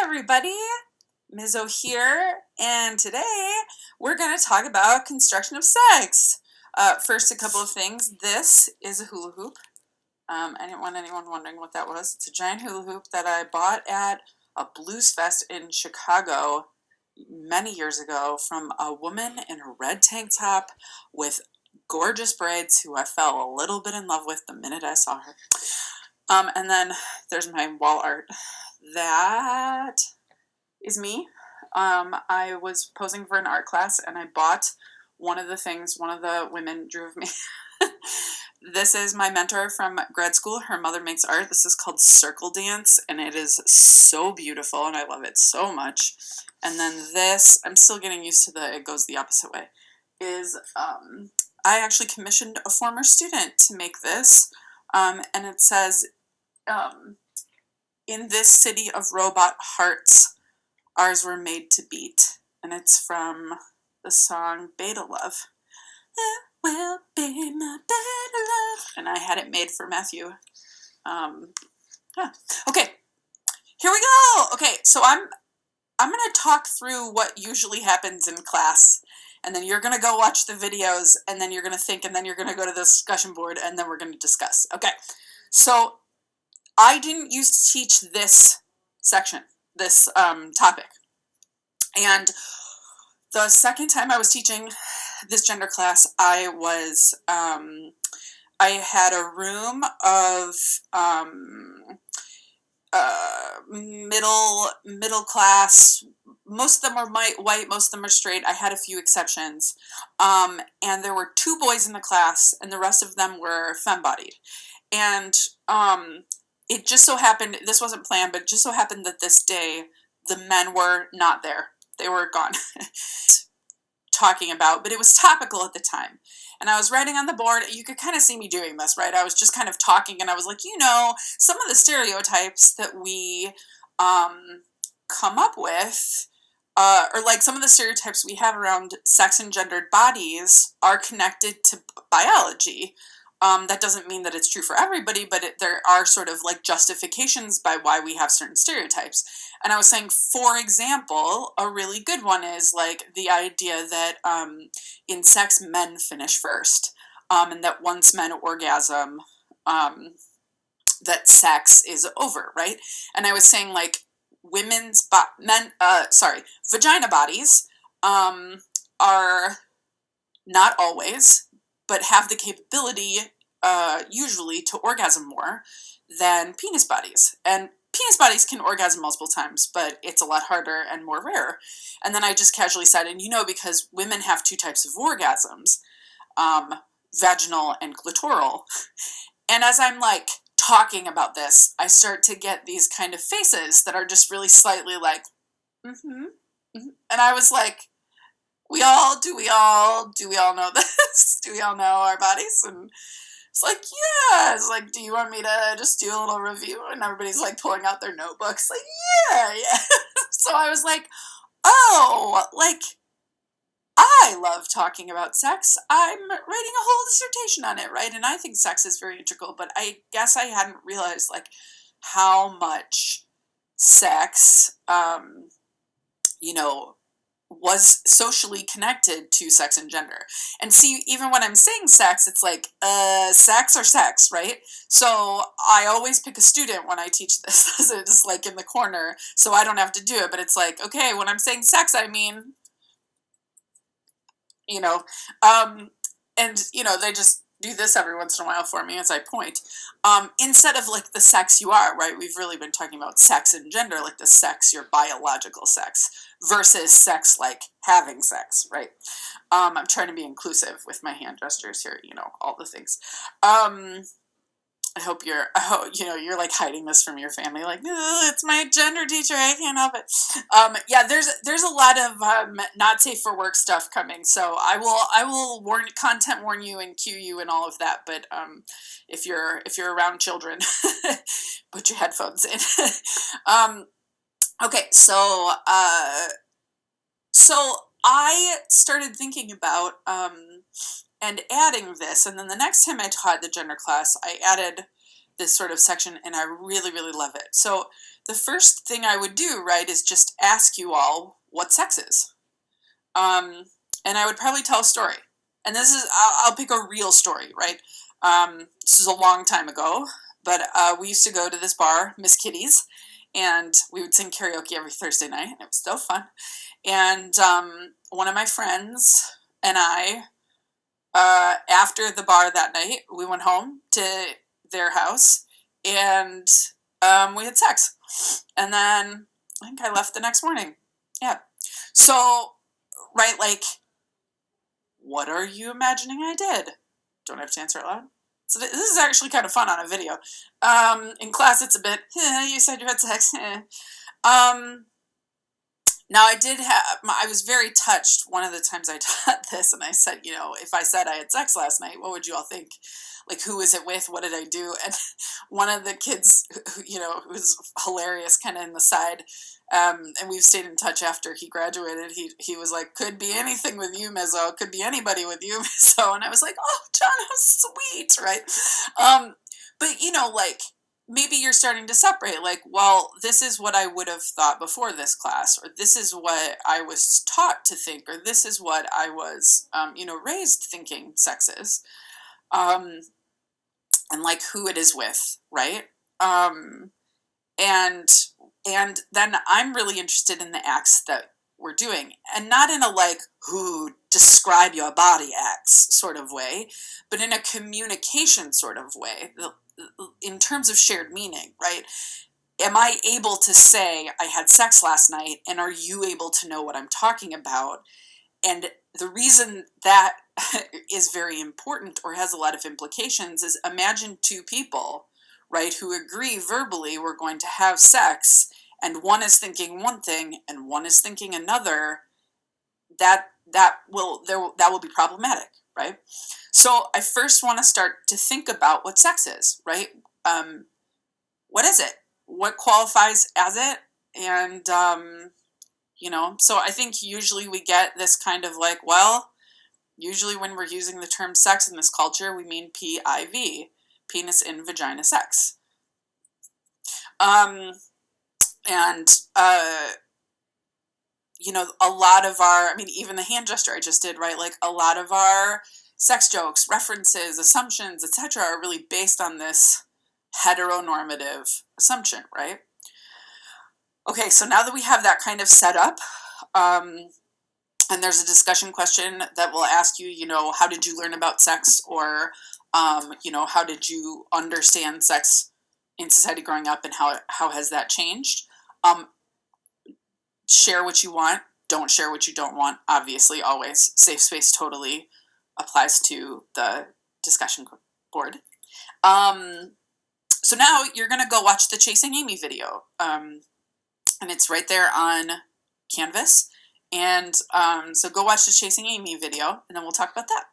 everybody, Mizzo here, and today we're going to talk about construction of sex. First, a couple of things. This is a hula hoop. I didn't want anyone wondering what that was. It's a giant hula hoop that I bought at a blues fest in Chicago many years ago from a woman in a red tank top with gorgeous braids who I fell a little bit in love with the minute I saw her. And then there's my wall art. That is me. I was posing for an art class and I bought one of the things one of the women drew of me. This is my mentor from grad school. Her mother makes art. This is called Circle Dance and it is so beautiful and I love it so much. And then this, I'm still getting used to it goes the opposite way, is I actually commissioned a former student to make this. And it says, in this city of robot hearts, ours were made to beat. And it's from the song Beta Love. It will be my beta love. And I had it made for Matthew. Okay, here we go. Okay, so I'm going to talk through what usually happens in class. And then you're going to go watch the videos. And then you're going to think. And then you're going to go to the discussion board. And then we're going to discuss. Okay, so I didn't used to teach this section, this topic. And the second time I was teaching this gender class, I had a room of middle class. Most of them are white, most of them are straight. I had a few exceptions. And there were 2 boys in the class, and the rest of them were femme-bodied. And it just so happened, this wasn't planned, but it just so happened that this day, the men were not there. They were gone. Talking about, but it was topical at the time. And I was writing on the board, you could kind of see me doing this, right? I was just kind of talking and I was like, some of the stereotypes that we come up with, or like some of the stereotypes we have around sex and gendered bodies are connected to biology. That doesn't mean that it's true for everybody, but there are sort of like justifications by why we have certain stereotypes. And I was saying, for example, a really good one is like the idea that in sex, men finish first, and that once men orgasm, that sex is over, right? And I was saying like vagina bodies are not always, but have the capability, usually, to orgasm more than penis bodies. And penis bodies can orgasm multiple times, but it's a lot harder and more rare. And then I just casually said, and because women have 2 types of orgasms, vaginal and clitoral. And as I'm like talking about this, I start to get these kind of faces that are just really slightly like, mm-hmm. And I was like, do we all know this? Do we all know our bodies? And it's like, yeah. It's like, do you want me to just do a little review? And everybody's like pulling out their notebooks, like, yeah. So I was like, oh, like, I love talking about sex. I'm writing a whole dissertation on it, right? And I think sex is very integral, but I guess I hadn't realized like how much sex, was socially connected to sex and gender. And see, even when I'm saying sex, it's like, sex or sex, right? So I always pick a student when I teach this. It's like in the corner, so I don't have to do it. But it's like, okay, when I'm saying sex, I mean, they just do this every once in a while for me as I point. Instead of like the sex you are, right? We've really been talking about sex and gender, like the sex, your biological sex, versus sex like having sex, right? I'm trying to be inclusive with my hand gestures here, all the things. I hope you're like hiding this from your family, like, it's my gender teacher, I can't help it. Yeah, there's a lot of not safe for work stuff coming, so I will warn you and cue you and all of that. But if you're around children, put your headphones in. Okay, so I started thinking about and adding this, and then the next time I taught the gender class, I added this sort of section, and I really, really love it. So the first thing I would do, right, is just ask you all what sex is. Um, and I would probably tell a story. And I'll pick a real story, right? This is a long time ago, but we used to go to this bar, Miss Kitty's, and we would sing karaoke every Thursday night. It was so fun. And one of my friends and I, after the bar that night, we went home to their house and we had sex. And then I think I left the next morning. Yeah. So, right, like, what are you imagining I did? Don't have to answer it loud. So this is actually kind of fun on a video. In class, it's a bit, you said you had sex. um, Now, I was very touched one of the times I taught this, and I said, if I said I had sex last night, what would you all think? Like, who was it with? What did I do? And one of the kids, who was hilarious, kind of in the side, and we've stayed in touch after he graduated, he was like, could be anything with you, Mizzo. Could be anybody with you, Mizzo. And I was like, oh, John, how sweet, right? But, like, maybe you're starting to separate, like, well, this is what I would have thought before this class, or this is what I was taught to think, or this is what I was, raised thinking sex is, and like who it is with, right? And and then I'm really interested in the acts that we're doing, and not in a like who describe your body acts sort of way, but in a communication sort of way, in terms of shared meaning, right? Am I able to say I had sex last night, and are you able to know what I'm talking about? And the reason that is very important or has a lot of implications is, imagine two people, right, who agree verbally we're going to have sex, and one is thinking one thing and one is thinking another. That will be problematic, right? So I first want to start to think about what sex is, right? What is it? What qualifies as it? And so I think usually we get this kind of like, well, usually when we're using the term sex in this culture, we mean PIV, penis in vagina sex. Um, and a lot of even the hand gesture I just did, right? Like, a lot of our sex jokes, references, assumptions, etc., are really based on this heteronormative assumption, right? Okay, so now that we have that kind of set up, and there's a discussion question that will ask you, how did you learn about sex, or, how did you understand sex in society growing up, and how has that changed? Share what you want. Don't share what you don't want. Obviously, always. Safe space totally applies to the discussion board. So now you're going to go watch the Chasing Amy video. And it's right there on Canvas. And so go watch the Chasing Amy video, and then we'll talk about that.